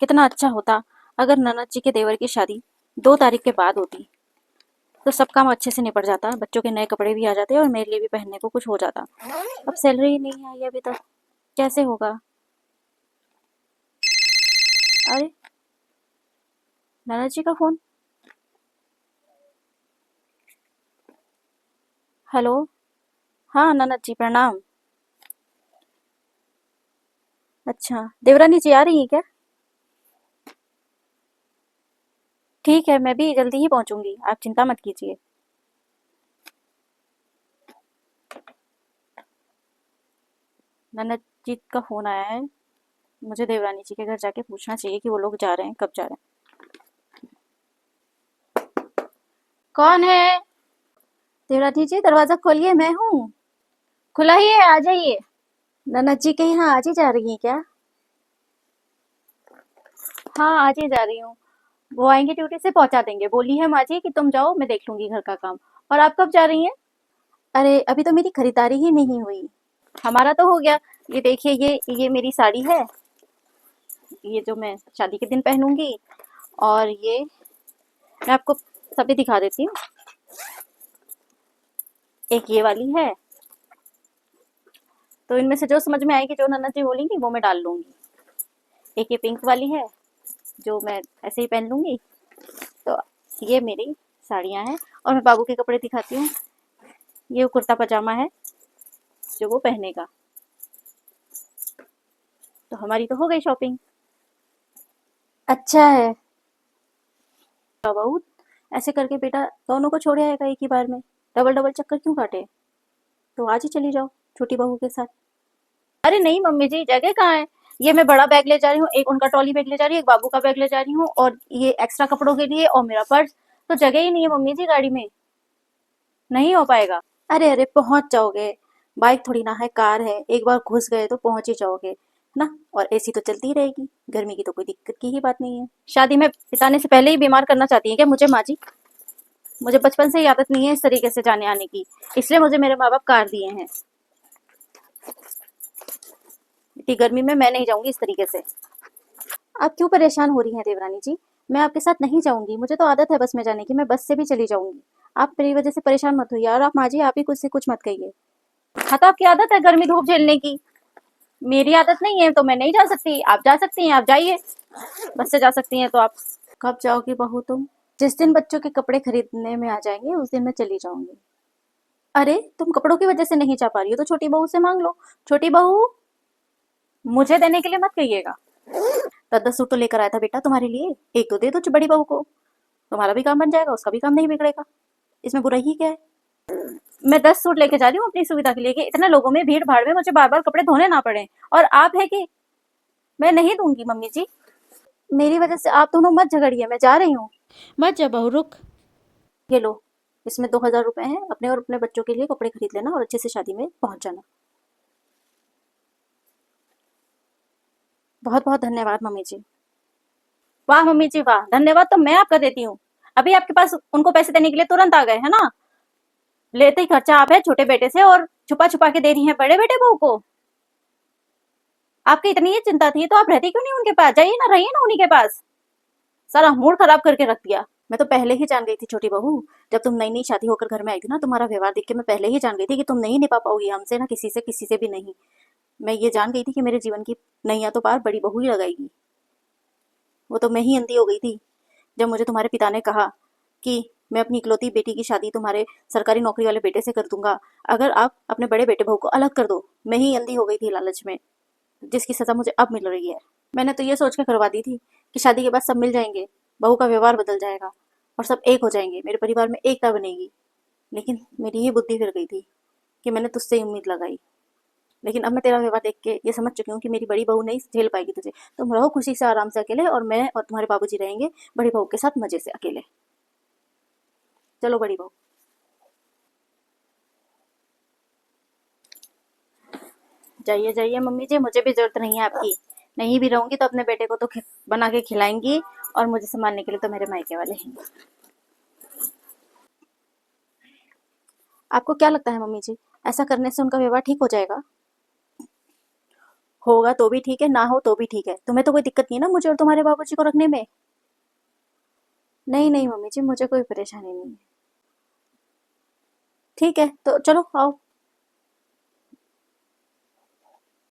कितना अच्छा होता अगर ननद जी के देवर की शादी 2 तारीख के बाद होती, तो सब काम अच्छे से निपट जाता, बच्चों के नए कपड़े भी आ जाते और मेरे लिए भी पहनने को कुछ हो जाता। अब सैलरी ही नहीं आई अभी तक, कैसे होगा? अरे, ननद जी का फोन। हेलो। हाँ ननद जी प्रणाम। अच्छा, देवरानी जी आ रही हैं क्या? ठीक है, मैं भी जल्दी ही पहुंचूंगी, आप चिंता मत कीजिए। ननद जी का फोन आया है, मुझे देवरानी जी के घर जाके पूछना चाहिए कि वो लोग जा रहे हैं, कब जा रहे हैं। कौन है? देवरानी जी दरवाजा खोलिए, मैं हूँ। खुला ही है, आ जाइए। ननद जी के यहाँ आज ही जा रही हैं क्या? हाँ आज ही जा रही हूँ। वो आएंगे ड्यूटी से पहुंचा देंगे, बोली है माँ जी कि तुम जाओ मैं देख लूंगी घर का काम। और आप कब जा रही हैं? अरे अभी तो मेरी खरीदारी ही नहीं हुई। हमारा तो हो गया। ये देखिए, ये मेरी साड़ी है, ये जो मैं शादी के दिन पहनूंगी। और ये मैं आपको सभी दिखा देती हूँ। एक ये वाली है, तो इनमें से जो समझ में आएगी, जो नन्ना जी बोलेंगी वो मैं डाल लूंगी। एक ये पिंक वाली है, जो मैं ऐसे ही पहन लूंगी। तो ये मेरी साड़ियाँ हैं। और मैं बाबू के कपड़े दिखाती हूँ। ये कुर्ता पजामा है जो वो पहनेगा। तो हमारी तो हो गई शॉपिंग। अच्छा है। बहू, ऐसे करके बेटा दोनों को छोड़ आएगा एक ही बार में। डबल डबल चक्कर क्यों काटे? तो आज ही चली जाओ छोटी बहू के साथ। अरे नहीं मम्मी जी, जगह कहाँ है? ये मैं बड़ा बैग ले जा रही हूँ, एक उनका ट्रॉली बैग ले जा रही हूँ, एक बाबू का बैग ले जा रही हूँ, और ये एक्स्ट्रा कपड़ों के लिए और मेरा पर्स। तो जगह ही नहीं है मम्मी जी गाड़ी में, नहीं हो पाएगा। अरे अरे पहुंच जाओगे, बाइक थोड़ी ना है, कार है, एक बार घुस गए तो पहुंच ही जाओगे ना। और एसी तो चलती ही रहेगी, गर्मी की तो कोई दिक्कत की ही बात नहीं है। शादी में बिताने से पहले ही बीमार करना चाहती है क्या मुझे माँ जी? मुझे बचपन से ही आदत नहीं है इस तरीके से जाने आने की, इसलिए मुझे मेरे माँ बाप कार दिए हैं। इतनी गर्मी में मैं नहीं जाऊंगी इस तरीके से। आप क्यों परेशान हो रही हैं देवरानी जी? मैं आपके साथ नहीं जाऊंगी, मुझे तो आदत है बस में जाने की, मैं बस से भी चली जाऊंगी। आप मेरी वजह से परेशान मत होइए, और आप माँ जी आप ही कुछ से कुछ मत कहिए। हाँ तो आपकी आदत है गर्मी धूप झेलने की, मेरी आदत नहीं है, तो मैं नहीं जा सकती। आप जा सकती हैं, आप जाइए, बस से जा सकती हैं तो आप। कब जाओगी बहू तुम? जिस दिन बच्चों के कपड़े खरीदने में आ जाएंगे उस दिन मैं चली जाऊंगी। अरे तुम कपड़ों की वजह से नहीं जा पा रही हो तो छोटी बहू से मांग लो। छोटी बहू, मुझे देने के लिए मत कहिएगा। 10-10 सूट तो लेकर आया था बेटा तुम्हारे लिए, एक तो दे दो बड़ी बहू को, तुम्हारा भी काम बन जाएगा, उसका भी काम नहीं बिगड़ेगा। इसमें बुराई ही क्या है? मैं 10 सूट लेके जा रही हूँ अपनी सुविधा के लिए कि इतने लोगों में भीड़ भाड़ में मुझे बार बार कपड़े धोने ना पड़े। और आप है कि मैं नहीं दूंगी मम्मी जी। मेरी वजह से आप दोनों मत झगड़िए, मैं जा रही हूँ। मत जा बहू, रुक। ये लो, इसमें 2,000 रुपए हैं, अपने और अपने बच्चों के लिए कपड़े खरीद लेना और अच्छे से शादी में पहुंच जाना। बहुत बहुत धन्यवाद मम्मी जी। वाह मम्मी जी वाह, धन्यवाद तो मैं आपका देती हूँ। अभी आपके पास उनको पैसे देने के लिए तुरंत आ गए है ना? लेते ही खर्चा आप है छोटे बेटे से, और छुपा छुपा के दे रही है बड़े बेटे बहू को। आपकी इतनी ही चिंता थी तो आप रहती क्यों नहीं उनके पास? जाइए ना, रहिए ना उन्हीं के पास। सारा मूड खराब करके रख दिया। मैं तो पहले ही जान गई थी छोटी बहू, जब तुम नई नई शादी होकर घर में आई थी ना, तुम्हारा व्यवहार देख के मैं पहले ही जान गई थी कि तुम नहीं निभा पाओगी हमसे ना, किसी से भी नहीं। मैं ये जान गई थी कि मेरे जीवन की नैया तो पार बड़ी बहू ही लगाएगी। वो तो मैं ही अंधी हो गई थी जब मुझे तुम्हारे पिता ने कहा कि मैं अपनी इकलौती बेटी की शादी तुम्हारे सरकारी नौकरी वाले बेटे से कर दूंगा अगर आप अपने बड़े बेटे बहू को अलग कर दो। मैं ही अंधी हो गई थी लालच में, जिसकी सजा मुझे अब मिल रही है। मैंने तो ये सोच के करवा दी थी कि शादी के बाद सब मिल जाएंगे, बहू का व्यवहार बदल जाएगा और सब एक हो जाएंगे, मेरे परिवार में एकता बनेगी। लेकिन मेरी ही बुद्धि फिर गई थी कि मैंने तुझसे उम्मीद लगाई। लेकिन अब मैं तेरा व्यवहार देख के ये समझ चुकी हूँ कि मेरी बड़ी बहू नहीं झेल पाएगी तुझे। तुम रहो खुशी से आराम से अकेले, और मैं और तुम्हारे बाबूजी रहेंगे बड़ी बहू के साथ मजे से अकेले। चलो बड़ी बहू। जाइए जाइए मम्मी जी, मुझे भी जरूरत नहीं है आपकी। नहीं भी रहूंगी तो अपने बेटे को तो बना के खिलाएंगी, और मुझे संभालने के लिए तो मेरे मायके वाले हैं। आपको क्या लगता है मम्मी जी, ऐसा करने से उनका व्यवहार ठीक हो जाएगा? होगा तो भी ठीक है, ना हो तो भी ठीक है। तुम्हें तो कोई दिक्कत नहीं है ना मुझे और तुम्हारे बाबूजी को रखने में? नहीं नहीं मम्मी जी, मुझे कोई परेशानी नहीं है। ठीक है तो चलो आओ।